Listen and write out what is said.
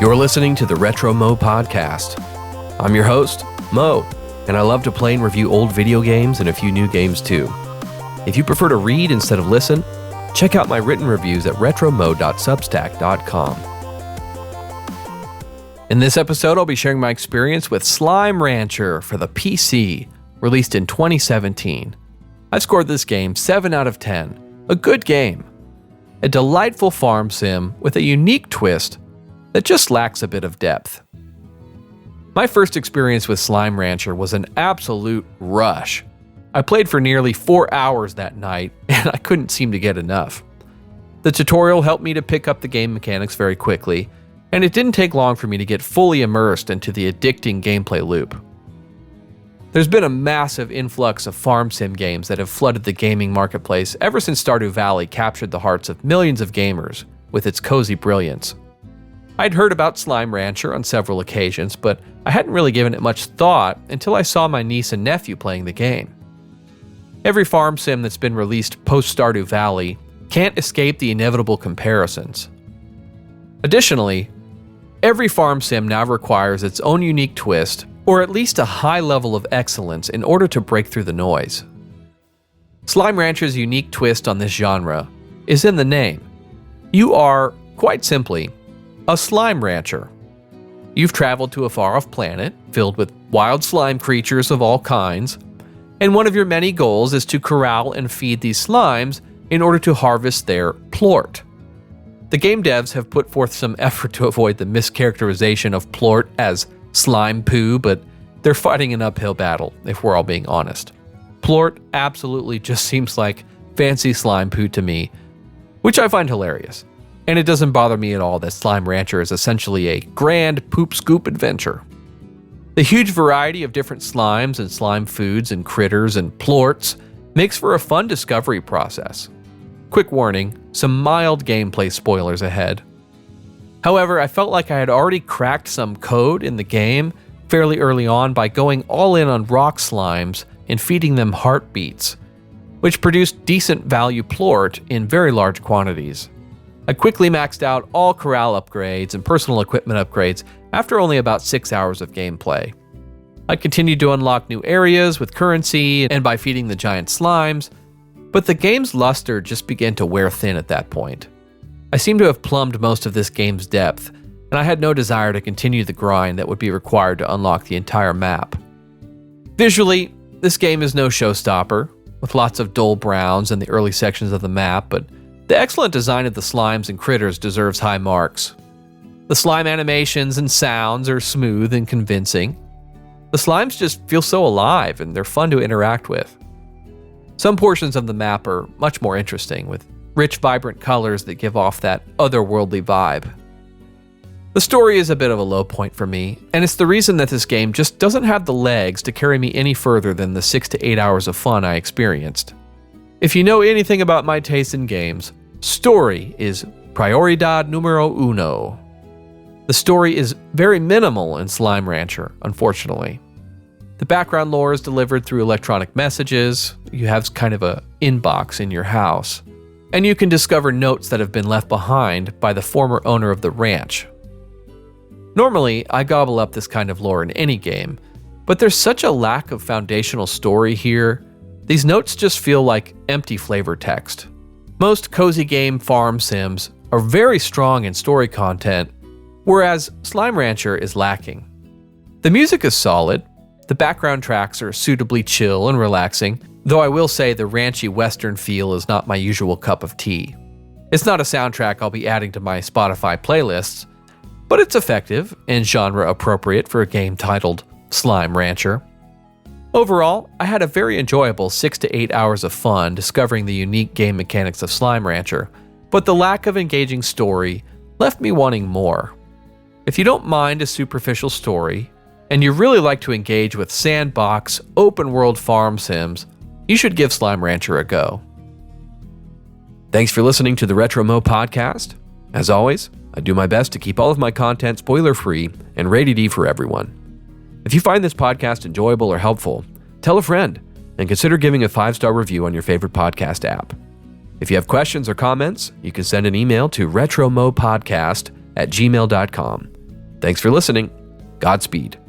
You're listening to the Retro Mo Podcast. I'm your host, Mo, and I love to play and review old video games and a few new games too. If you prefer to read instead of listen, check out my written reviews at retromo.substack.com. In this episode, I'll be sharing my experience with Slime Rancher for the PC, released in 2017. I scored this game 7 out of 10. A good game. A delightful farm sim with a unique twist that just lacks a bit of depth. My first experience with Slime Rancher was an absolute rush. I played for nearly 4 hours that night, and I couldn't seem to get enough. The tutorial helped me to pick up the game mechanics very quickly, and it didn't take long for me to get fully immersed into the addicting gameplay loop. There's been a massive influx of farm sim games that have flooded the gaming marketplace ever since Stardew Valley captured the hearts of millions of gamers with its cozy brilliance. I'd heard about Slime Rancher on several occasions, but I hadn't really given it much thought until I saw my niece and nephew playing the game. Every farm sim that's been released post-Stardew Valley can't escape the inevitable comparisons. Additionally, every farm sim now requires its own unique twist, or at least a high level of excellence in order to break through the noise. Slime Rancher's unique twist on this genre is in the name. You are, quite simply, a slime rancher. You've traveled to a far-off planet filled with wild slime creatures of all kinds, and one of your many goals is to corral and feed these slimes in order to harvest their plort. The game devs have put forth some effort to avoid the mischaracterization of plort as slime poo, but they're fighting an uphill battle, if we're all being honest. Plort absolutely just seems like fancy slime poo to me, which I find hilarious. And it doesn't bother me at all that Slime Rancher is essentially a grand poop scoop adventure. The huge variety of different slimes and slime foods and critters and plorts makes for a fun discovery process. Quick warning, some mild gameplay spoilers ahead. However, I felt like I had already cracked some code in the game fairly early on by going all in on rock slimes and feeding them heartbeats, which produced decent value plort in very large quantities. I quickly maxed out all corral upgrades and personal equipment upgrades after only about 6 hours of gameplay. I continued to unlock new areas with currency and by feeding the giant slimes, but the game's luster just began to wear thin at that point. I seemed to have plumbed most of this game's depth, and I had no desire to continue the grind that would be required to unlock the entire map. Visually, this game is no showstopper, with lots of dull browns in the early sections of the map, but the excellent design of the slimes and critters deserves high marks. The slime animations and sounds are smooth and convincing. The slimes just feel so alive and they're fun to interact with. Some portions of the map are much more interesting, with rich, vibrant colors that give off that otherworldly vibe. The story is a bit of a low point for me, and it's the reason that this game just doesn't have the legs to carry me any further than the 6 to 8 hours of fun I experienced. If you know anything about my taste in games, story is prioridad numero uno. The story is very minimal in Slime Rancher, unfortunately. The background lore is delivered through electronic messages. You have kind of an inbox in your house, and you can discover notes that have been left behind by the former owner of the ranch. Normally, I gobble up this kind of lore in any game, but there's such a lack of foundational story here. These notes just feel like empty flavor text. Most cozy game farm sims are very strong in story content, whereas Slime Rancher is lacking. The music is solid, the background tracks are suitably chill and relaxing, though I will say the ranchy western feel is not my usual cup of tea. It's not a soundtrack I'll be adding to my Spotify playlists, but it's effective and genre appropriate for a game titled Slime Rancher. Overall, I had a very enjoyable 6 to 8 hours of fun discovering the unique game mechanics of Slime Rancher, but the lack of engaging story left me wanting more. If you don't mind a superficial story, and you really like to engage with sandbox, open-world farm sims, you should give Slime Rancher a go. Thanks for listening to the Retro Mo Podcast. As always, I do my best to keep all of my content spoiler-free and rated E for everyone. If you find this podcast enjoyable or helpful, tell a friend and consider giving a 5-star review on your favorite podcast app. If you have questions or comments, you can send an email to retromopodcast@gmail.com. Thanks for listening. Godspeed.